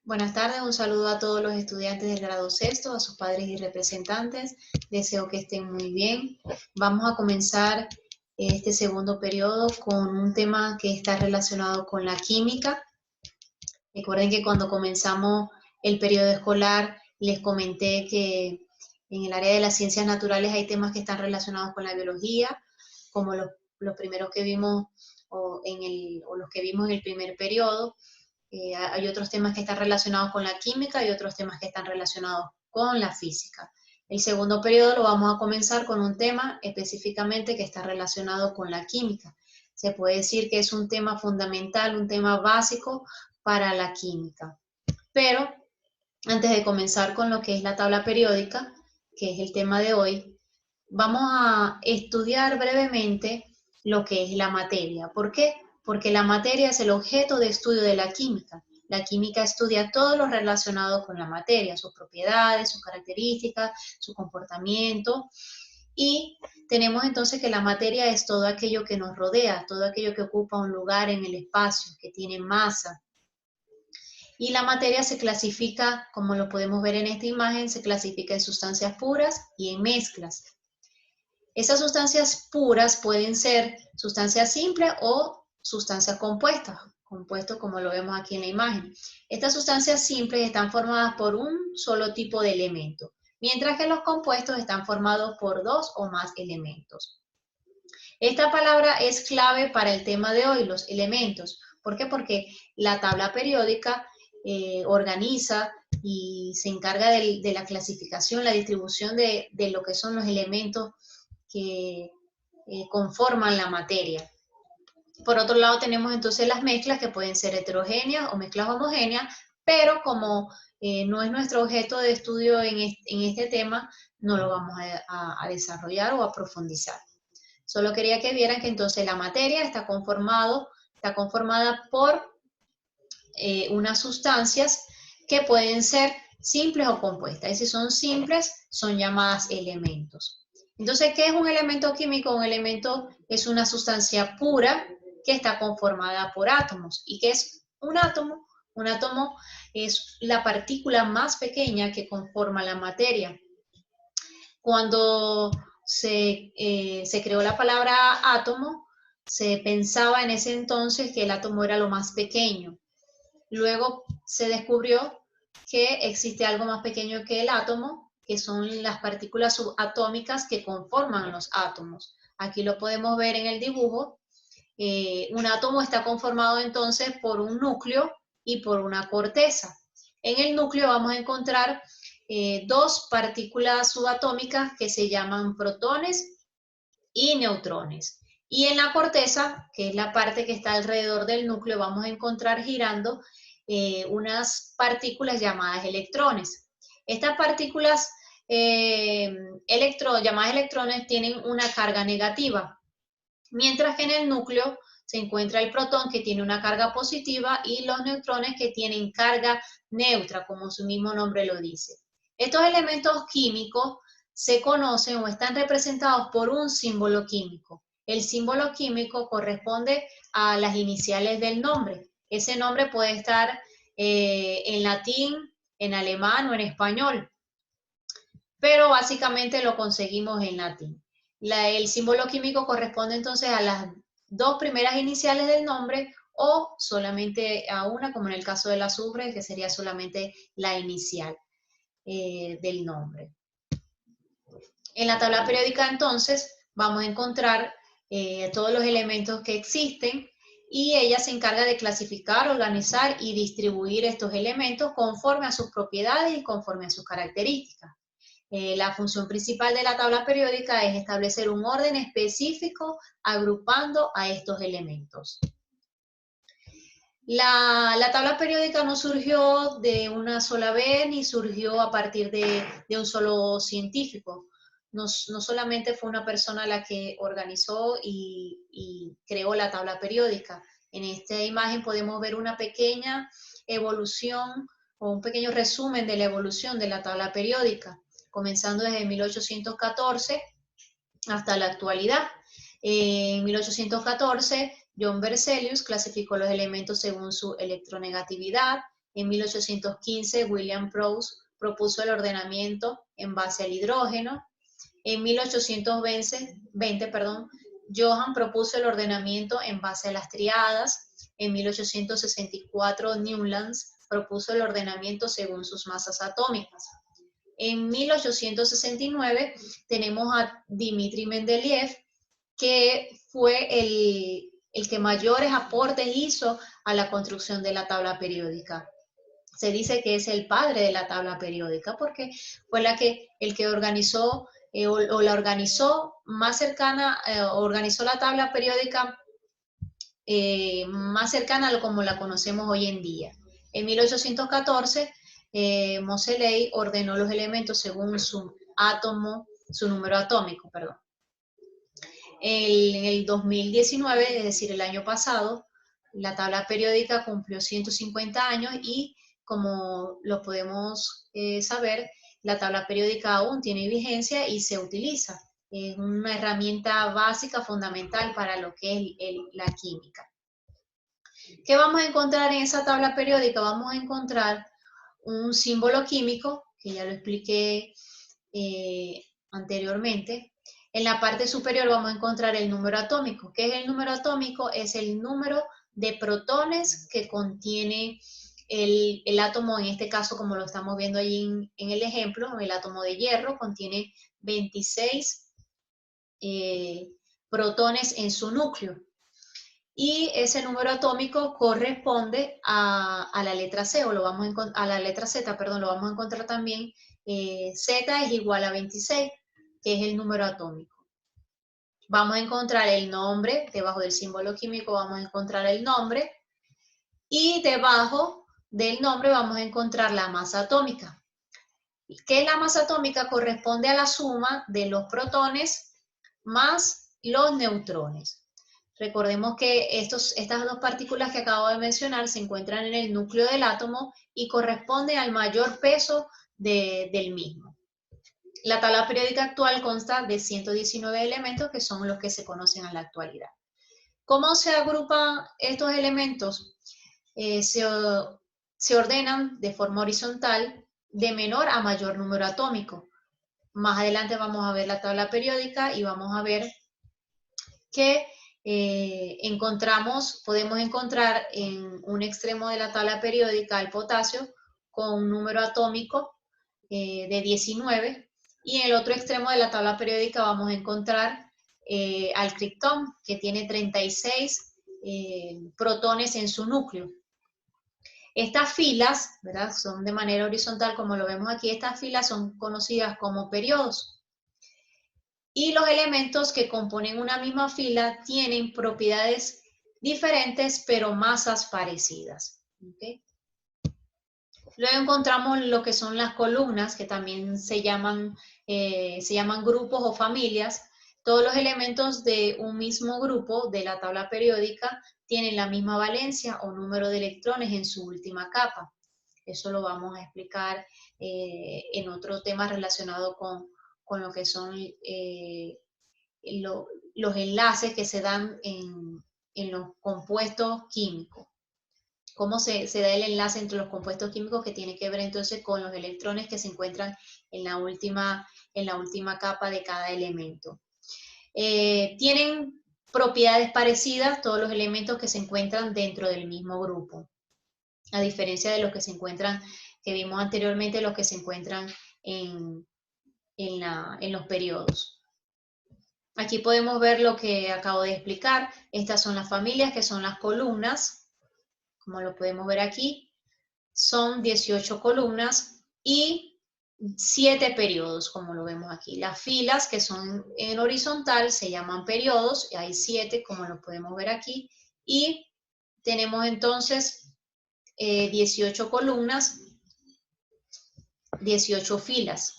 Buenas tardes, un saludo a todos los estudiantes del grado sexto, a sus padres y representantes. Deseo que estén muy bien. Vamos a comenzar este segundo periodo con un tema que está relacionado con la química. Recuerden que cuando comenzamos el periodo escolar les comenté que en el área de las ciencias naturales hay temas que están relacionados con la biología, como los primeros que vimos o los que vimos en el primer periodo. Hay otros temas que están relacionados con la química y otros temas que están relacionados con la física. El segundo periodo lo vamos a comenzar con un tema específicamente que está relacionado con la química. Se puede decir que es un tema fundamental, un tema básico para la química. Pero antes de comenzar con lo que es la tabla periódica, que es el tema de hoy, vamos a estudiar brevemente lo que es la materia. ¿Por qué? Porque la materia es el objeto de estudio de la química. La química estudia todo lo relacionado con la materia, sus propiedades, sus características, su comportamiento. Y tenemos entonces que la materia es todo aquello que nos rodea, todo aquello que ocupa un lugar en el espacio, que tiene masa. Y la materia se clasifica, como lo podemos ver en esta imagen, se clasifica en sustancias puras y en mezclas. Esas sustancias puras pueden ser sustancias simples o sustancias compuestos como lo vemos aquí en la imagen. Estas sustancias simples están formadas por un solo tipo de elemento, mientras que los compuestos están formados por dos o más elementos. Esta palabra es clave para el tema de hoy, los elementos. ¿Por qué? Porque la tabla periódica organiza y se encarga de la clasificación, la distribución de lo que son los elementos que conforman la materia. Por otro lado tenemos entonces las mezclas que pueden ser heterogéneas o mezclas homogéneas, pero como no es nuestro objeto de estudio en este tema, no lo vamos a desarrollar o a profundizar. Solo quería que vieran que entonces la materia está conformada por unas sustancias que pueden ser simples o compuestas. Y si son simples, son llamadas elementos. Entonces, ¿qué es un elemento químico? Un elemento es una sustancia pura que está conformada por átomos. ¿Y qué es un átomo? Un átomo es la partícula más pequeña que conforma la materia. Cuando se creó la palabra átomo, se pensaba en ese entonces que el átomo era lo más pequeño. Luego se descubrió que existe algo más pequeño que el átomo, que son las partículas subatómicas que conforman los átomos. Aquí lo podemos ver en el dibujo. Un átomo está conformado entonces por un núcleo y por una corteza. En el núcleo vamos a encontrar dos partículas subatómicas que se llaman protones y neutrones. Y en la corteza, que es la parte que está alrededor del núcleo, vamos a encontrar girando unas partículas llamadas electrones. Estas partículas llamadas electrones tienen una carga negativa, mientras que en el núcleo se encuentra el protón que tiene una carga positiva y los neutrones que tienen carga neutra, como su mismo nombre lo dice. Estos elementos químicos se conocen o están representados por un símbolo químico. El símbolo químico corresponde a las iniciales del nombre. Ese nombre puede estar en latín, en alemán o en español, pero básicamente lo conseguimos en latín. El símbolo químico corresponde entonces a las dos primeras iniciales del nombre o solamente a una, como en el caso del azufre, que sería solamente la inicial del nombre. En la tabla periódica entonces vamos a encontrar todos los elementos que existen y ella se encarga de clasificar, organizar y distribuir estos elementos conforme a sus propiedades y conforme a sus características. La función principal de la tabla periódica es establecer un orden específico agrupando a estos elementos. La tabla periódica no surgió de una sola vez ni surgió a partir de un solo científico. No solamente fue una persona la que organizó y creó la tabla periódica. En esta imagen podemos ver una pequeña evolución o un pequeño resumen de la evolución de la tabla periódica, comenzando desde 1814 hasta la actualidad. En 1814, John Berzelius clasificó los elementos según su electronegatividad. En 1815, William Prowse propuso el ordenamiento en base al hidrógeno. En 1820, Johann propuso el ordenamiento en base a las triadas. En 1864, Newlands propuso el ordenamiento según sus masas atómicas. En 1869 tenemos a Dmitri Mendeleev, que fue el que mayores aportes hizo a la construcción de la tabla periódica. Se dice que es el padre de la tabla periódica porque fue el que organizó o la organizó más cercana, organizó la tabla periódica más cercana a como la conocemos hoy en día. En 1814, Moseley ordenó los elementos según su número atómico, perdón. En el 2019, es decir, el año pasado, la tabla periódica cumplió 150 años y, como lo podemos saber, la tabla periódica aún tiene vigencia y se utiliza. Es una herramienta básica, fundamental para lo que es la química. ¿Qué vamos a encontrar en esa tabla periódica? Vamos a encontrar un símbolo químico, que ya lo expliqué anteriormente. En la parte superior vamos a encontrar el número atómico. ¿Qué es el número atómico? Es el número de protones que contiene el átomo, en este caso, como lo estamos viendo allí en el ejemplo, el átomo de hierro contiene 26 protones en su núcleo. Y ese número atómico corresponde a la letra C, o a la letra Z, perdón, lo vamos a encontrar también. Z es igual a 26, que es el número atómico. Vamos a encontrar el nombre, debajo del símbolo químico vamos a encontrar el nombre, y debajo del nombre vamos a encontrar la masa atómica. ¿Qué es la masa atómica? Corresponde a la suma de los protones más los neutrones. Recordemos que estas dos partículas que acabo de mencionar se encuentran en el núcleo del átomo y corresponden al mayor peso del mismo. La tabla periódica actual consta de 119 elementos, que son los que se conocen en la actualidad. ¿Cómo se agrupan estos elementos? Se ordenan de forma horizontal de menor a mayor número atómico. Más adelante vamos a ver la tabla periódica y vamos a ver que podemos encontrar en un extremo de la tabla periódica el potasio con un número atómico de 19, y en el otro extremo de la tabla periódica vamos a encontrar al criptón, que tiene 36 protones en su núcleo. Estas filas, ¿verdad?, son de manera horizontal, como lo vemos aquí. Estas filas son conocidas como periodos. Y los elementos que componen una misma fila tienen propiedades diferentes, pero masas parecidas. ¿Okay? Luego encontramos lo que son las columnas, que también se llaman grupos o familias. Todos los elementos de un mismo grupo de la tabla periódica tienen la misma valencia o número de electrones en su última capa. Eso lo vamos a explicar en otro tema relacionado con lo que son los enlaces que se dan en los compuestos químicos. Cómo se da el enlace entre los compuestos químicos, que tiene que ver entonces con los electrones que se encuentran en la última capa de cada elemento. Tienen propiedades parecidas todos los elementos que se encuentran dentro del mismo grupo, a diferencia de los que se encuentran, que vimos anteriormente, los que se encuentran en los periodos. Aquí podemos ver lo que acabo de explicar. Estas son las familias, que son las columnas. Como lo podemos ver aquí, son 18 columnas y 7 periodos, como lo vemos aquí. Las filas, que son en horizontal, se llaman periodos, y hay 7, como lo podemos ver aquí. Y tenemos entonces 18 columnas, 18 filas.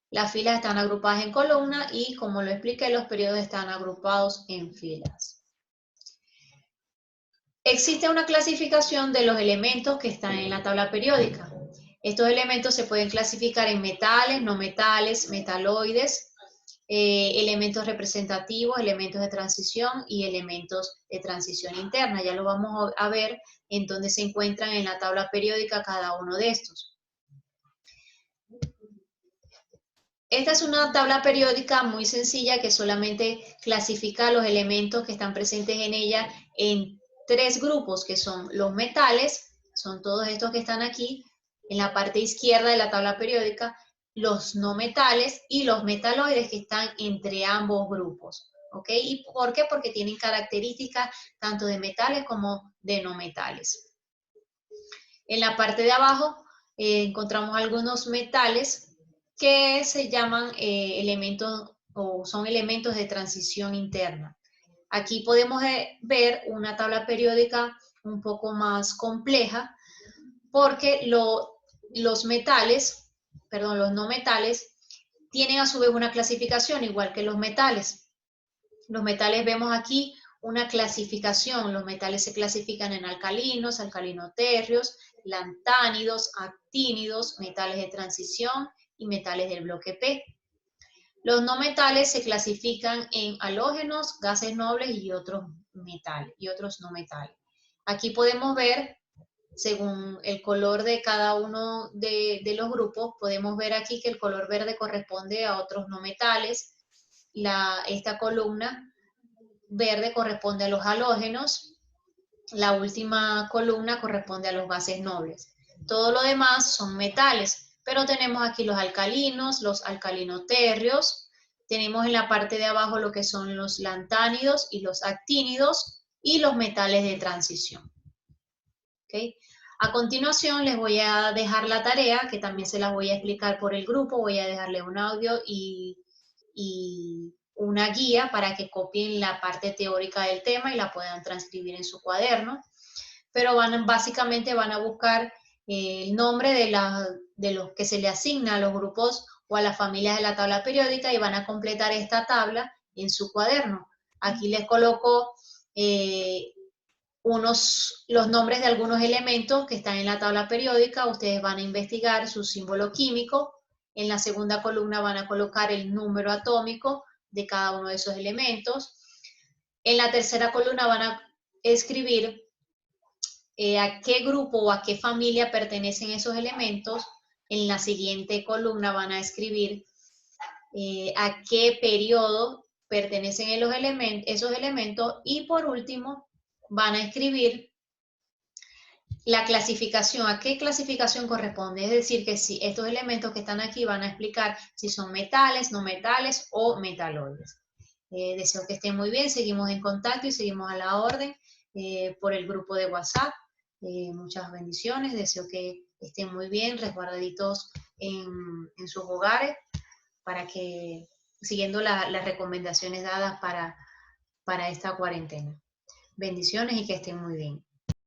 Las filas están agrupadas en columnas y, como lo expliqué, los periodos están agrupados en filas. Existe una clasificación de los elementos que están en la tabla periódica. Estos elementos se pueden clasificar en metales, no metales, metaloides, elementos representativos, elementos de transición y elementos de transición interna. Ya lo vamos a ver en dónde se encuentran en la tabla periódica cada uno de estos. Esta es una tabla periódica muy sencilla que solamente clasifica los elementos que están presentes en ella en 3 grupos, que son los metales, son todos estos que están aquí, en la parte izquierda de la tabla periódica, los no metales y los metaloides que están entre ambos grupos. ¿Ok? ¿Y por qué? Porque tienen características tanto de metales como de no metales. En la parte de abajo encontramos algunos metales que se llaman elementos o son elementos de transición interna. Aquí podemos ver una tabla periódica un poco más compleja porque los no metales, tienen a su vez una clasificación igual que los metales. Los metales vemos aquí una clasificación. Los metales se clasifican en alcalinos, alcalinotérreos, lantánidos, actínidos, metales de transición y metales del bloque P. Los no metales se clasifican en halógenos, gases nobles y otros no metales. Aquí podemos ver, según el color de cada uno de los grupos, podemos ver aquí que el color verde corresponde a otros no metales. Esta columna verde corresponde a los halógenos, la última columna corresponde a los gases nobles. Todo lo demás son metales, pero tenemos aquí los alcalinos, los alcalinotérreos, tenemos en la parte de abajo lo que son los lantánidos y los actínidos y los metales de transición. ¿Okay? A continuación les voy a dejar la tarea, que también se las voy a explicar por el grupo, voy a dejarle un audio y una guía para que copien la parte teórica del tema y la puedan transcribir en su cuaderno. Pero básicamente van a buscar el nombre de los que se le asigna a los grupos o a las familias de la tabla periódica y van a completar esta tabla en su cuaderno. Aquí les coloco los nombres de algunos elementos que están en la tabla periódica. Ustedes van a investigar su símbolo químico. En la segunda columna van a colocar el número atómico de cada uno de esos elementos. En la tercera columna van a escribir a qué grupo o a qué familia pertenecen esos elementos. En la siguiente columna van a escribir a qué periodo pertenecen esos elementos. Y por último, van a escribir la clasificación, a qué clasificación corresponde. Es decir, que si estos elementos que están aquí van a explicar si son metales, no metales o metaloides. Deseo que estén muy bien, seguimos en contacto y seguimos a la orden por el grupo de WhatsApp. Muchas bendiciones, deseo que estén muy bien, resguardaditos en sus hogares, para que, siguiendo las recomendaciones dadas para esta cuarentena. Bendiciones y que estén muy bien.